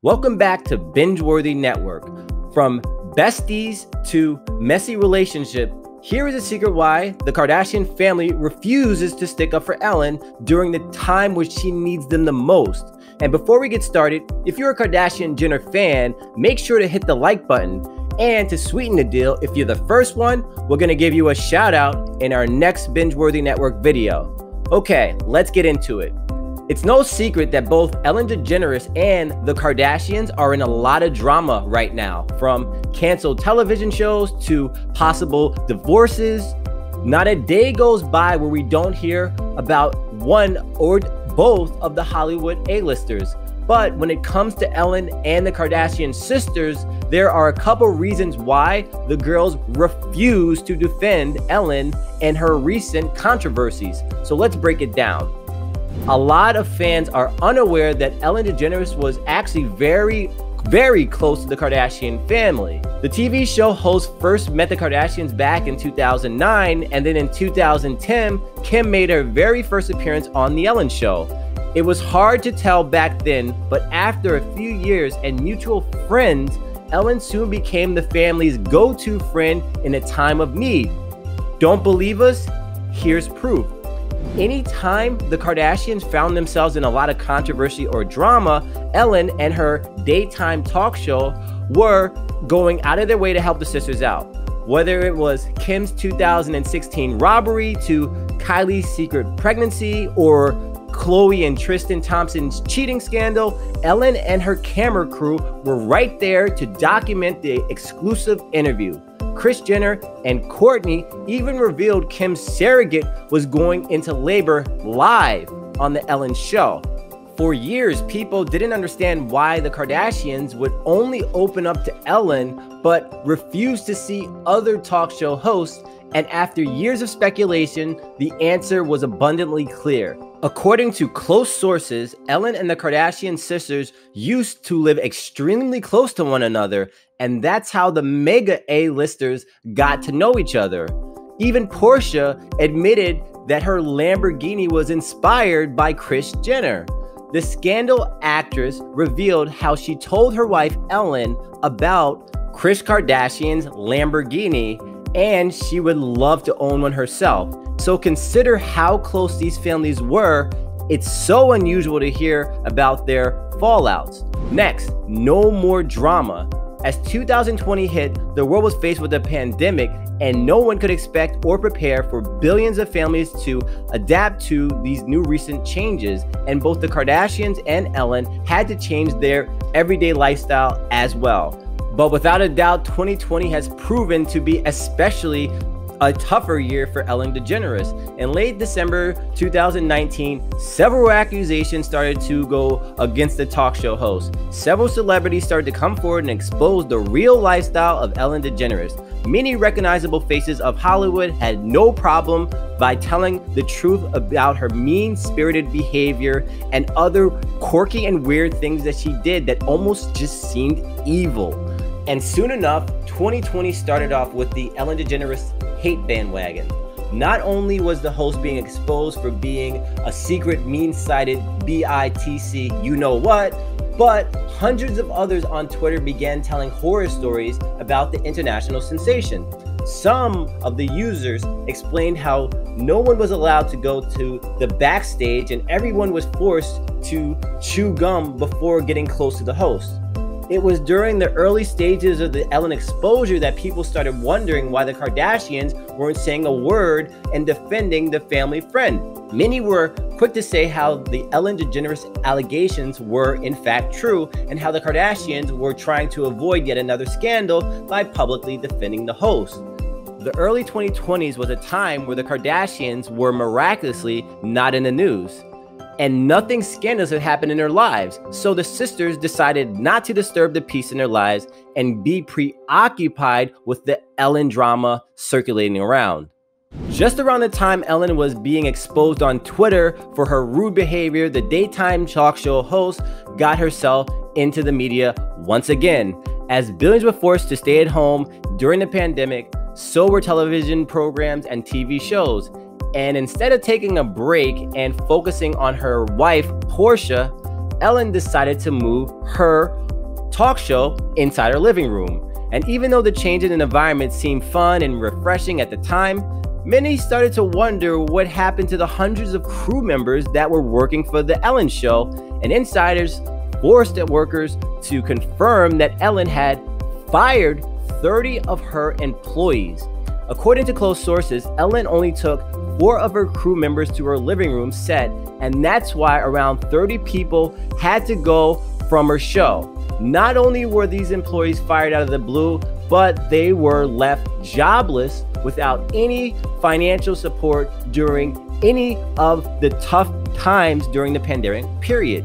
Welcome back to Binge-Worthy Network. From besties to messy relationship, here is a secret why the Kardashian family refuses to stick up for Ellen during the time which she needs them the most. And before we get started, if you're a Kardashian-Jenner fan, make sure to hit the like button. And to sweeten the deal, if you're the first one, we're going to give you a shout out in our next Binge-Worthy Network video. Okay, let's get into it. It's no secret that both Ellen DeGeneres and the Kardashians are in a lot of drama right now, from canceled television shows to possible divorces. Not a day goes by where we don't hear about one or both of the Hollywood A-listers. But when it comes to Ellen and the Kardashian sisters, there are a couple reasons why the girls refuse to defend Ellen and her recent controversies. So let's break it down. A lot of fans are unaware that Ellen DeGeneres was actually very close to the Kardashian family. The TV show host first met the Kardashians back in 2009, and then in 2010, Kim made her very first appearance on The Ellen Show. It was hard to tell back then, but after a few years and mutual friends, Ellen soon became the family's go-to friend in a time of need. Don't believe us? Here's proof. Anytime the Kardashians found themselves in a lot of controversy or drama, Ellen and her daytime talk show were going out of their way to help the sisters out. Whether it was Kim's 2016 robbery to Kylie's secret pregnancy or Khloe and Tristan Thompson's cheating scandal, Ellen and her camera crew were right there to document the exclusive interview. Kris Jenner and Kourtney even revealed Kim's surrogate was going into labor live on The Ellen Show. For years, people didn't understand why the Kardashians would only open up to Ellen but refuse to see other talk show hosts, and after years of speculation, the answer was abundantly clear. According to close sources, Ellen and the Kardashian sisters used to live extremely close to one another, and that's how the mega A-listers got to know each other. Even Portia admitted that her Lamborghini was inspired by Kris Jenner. The scandal actress revealed how she told her wife Ellen about Kris Kardashian's Lamborghini, and she would love to own one herself. So consider how close these families were. It's so unusual to hear about their fallouts. Next, no more drama. As 2020 hit, the world was faced with a pandemic, and no one could expect or prepare for billions of families to adapt to these new recent changes. And both the Kardashians and Ellen had to change their everyday lifestyle as well. But without a doubt, 2020 has proven to be especially a tougher year for Ellen DeGeneres. In late December 2019, several accusations started to go against the talk show host. Several celebrities started to come forward and expose the real lifestyle of Ellen DeGeneres. Many recognizable faces of Hollywood had no problem by telling the truth about her mean-spirited behavior and other quirky and weird things that she did that almost just seemed evil. And soon enough, 2020 started off with the Ellen DeGeneres hate bandwagon. Not only was the host being exposed for being a secret mean-sided BITC you-know-what, but hundreds of others on Twitter began telling horror stories about the international sensation. Some of the users explained how no one was allowed to go to the backstage and everyone was forced to chew gum before getting close to the host. It was during the early stages of the Ellen exposure that people started wondering why the Kardashians weren't saying a word and defending the family friend. Many were quick to say how the Ellen DeGeneres allegations were in fact true and how the Kardashians were trying to avoid yet another scandal by publicly defending the host. The early 2020s was a time where the Kardashians were miraculously not in the news, and nothing scandalous had happened in their lives. So the sisters decided not to disturb the peace in their lives and be preoccupied with the Ellen drama circulating around. Just around the time Ellen was being exposed on Twitter for her rude behavior, the daytime talk show host got herself into the media once again. As billions were forced to stay at home during the pandemic, so were television programs and TV shows. And instead of taking a break and focusing on her wife, Portia, Ellen decided to move her talk show inside her living room. And even though the change in the environment seemed fun and refreshing at the time, many started to wonder what happened to the hundreds of crew members that were working for the Ellen show, and insiders forced the workers to confirm that Ellen had fired 30 of her employees. According to close sources, Ellen only took 4 of her crew members to her living room set, and that's why around 30 people had to go from her show. Not only were these employees fired out of the blue, but they were left jobless without any financial support during any of the tough times during the pandemic period.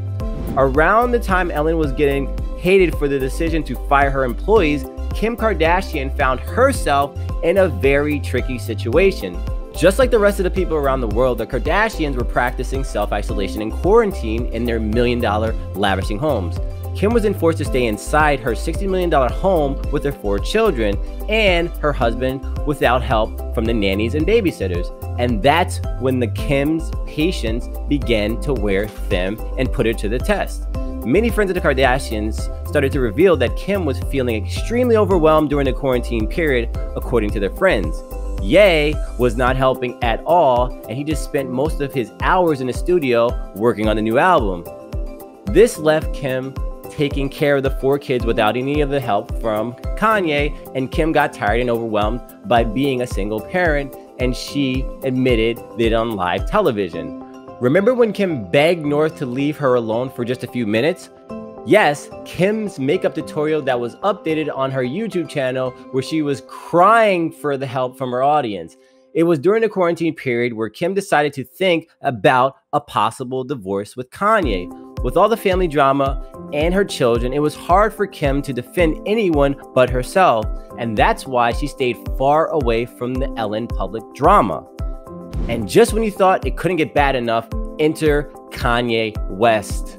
Around the time Ellen was getting hated for the decision to fire her employees, Kim Kardashian found herself in a very tricky situation. Just like the rest of the people around the world, the Kardashians were practicing self-isolation and quarantine in their million-dollar lavishing homes. Kim was enforced to stay inside her $60 million home with her 4 children and her husband without help from the nannies and babysitters. And that's when the Kim's patience began to wear thin and put her to the test. Many friends of the Kardashians started to reveal that Kim was feeling extremely overwhelmed during the quarantine period, according to their friends. Ye was not helping at all, and he just spent most of his hours in the studio working on the new album. This left Kim taking care of the 4 kids without any of the help from Kanye, and Kim got tired and overwhelmed by being a single parent, and she admitted it on live television. Remember when Kim begged North to leave her alone for just a few minutes? Yes, Kim's makeup tutorial that was updated on her YouTube channel where she was crying for the help from her audience. It was during the quarantine period where Kim decided to think about a possible divorce with Kanye. With all the family drama and her children, it was hard for Kim to defend anyone but herself, and that's why she stayed far away from the Ellen public drama. And just when you thought it couldn't get bad enough, enter Kanye West.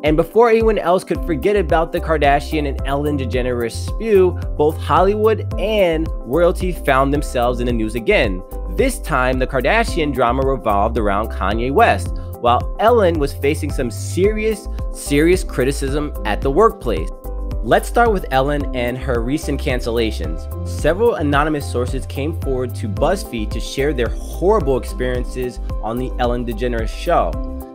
And before anyone else could forget about the Kardashian and Ellen DeGeneres spew, both Hollywood and royalty found themselves in the news again. This time, the Kardashian drama revolved around Kanye West, while Ellen was facing some serious criticism at the workplace. Let's start with Ellen and her recent cancellations. Several anonymous sources came forward to BuzzFeed to share their horrible experiences on the Ellen DeGeneres show.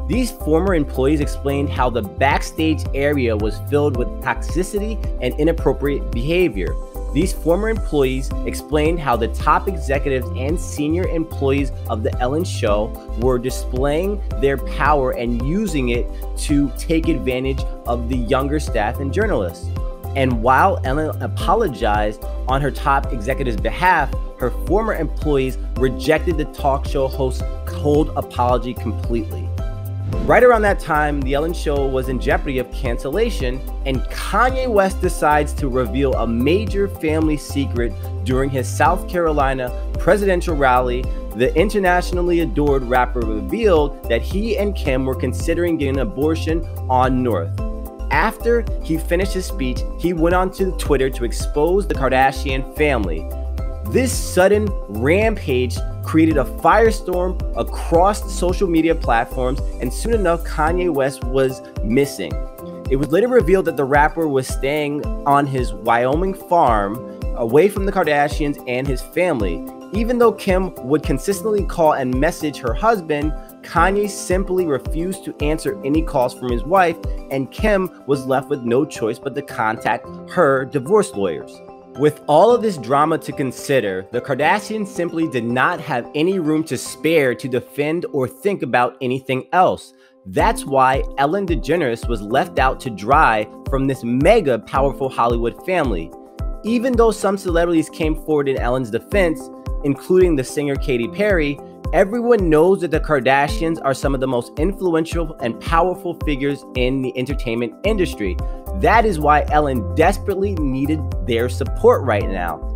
These former employees explained how the backstage area was filled with toxicity and inappropriate behavior. These former employees explained how the top executives and senior employees of the Ellen show were displaying their power and using it to take advantage of the younger staff and journalists. And while Ellen apologized on her top executives' behalf, her former employees rejected the talk show host's cold apology completely. Right around that time, the Ellen show was in jeopardy of cancellation, and Kanye West decides to reveal a major family secret during his South Carolina presidential rally. The internationally adored rapper revealed that he and Kim were considering getting an abortion on North. After he finished his speech, he went on to Twitter to expose the Kardashian family. This sudden rampage created a firestorm across social media platforms, and soon enough, Kanye West was missing. It was later revealed that the rapper was staying on his Wyoming farm away from the Kardashians and his family. Even though Kim would consistently call and message her husband, Kanye simply refused to answer any calls from his wife, and Kim was left with no choice but to contact her divorce lawyers. With all of this drama to consider, the Kardashians simply did not have any room to spare to defend or think about anything else. That's why Ellen DeGeneres was left out to dry from this mega powerful Hollywood family. Even though some celebrities came forward in Ellen's defense, including the singer Katy Perry, everyone knows that the Kardashians are some of the most influential and powerful figures in the entertainment industry. That is why Ellen desperately needed their support right now.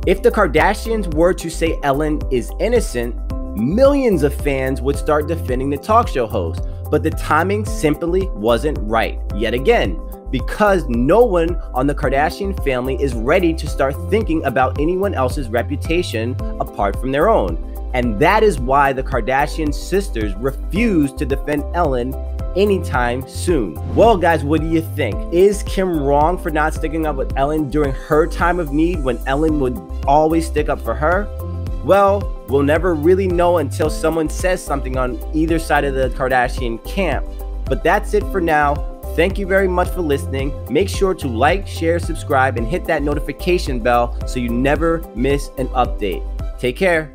If the Kardashians were to say Ellen is innocent, millions of fans would start defending the talk show host. But the timing simply wasn't right, yet again, because no one on the Kardashian family is ready to start thinking about anyone else's reputation apart from their own. And that is why the Kardashian sisters refused to defend Ellen anytime soon. Well, guys, what do you think? Is Kim wrong for not sticking up with Ellen during her time of need when Ellen would always stick up for her? Well, we'll never really know until someone says something on either side of the Kardashian camp. But that's it for now. Thank you very much for listening. Make sure to like, share, subscribe, and hit that notification bell so you never miss an update. Take care.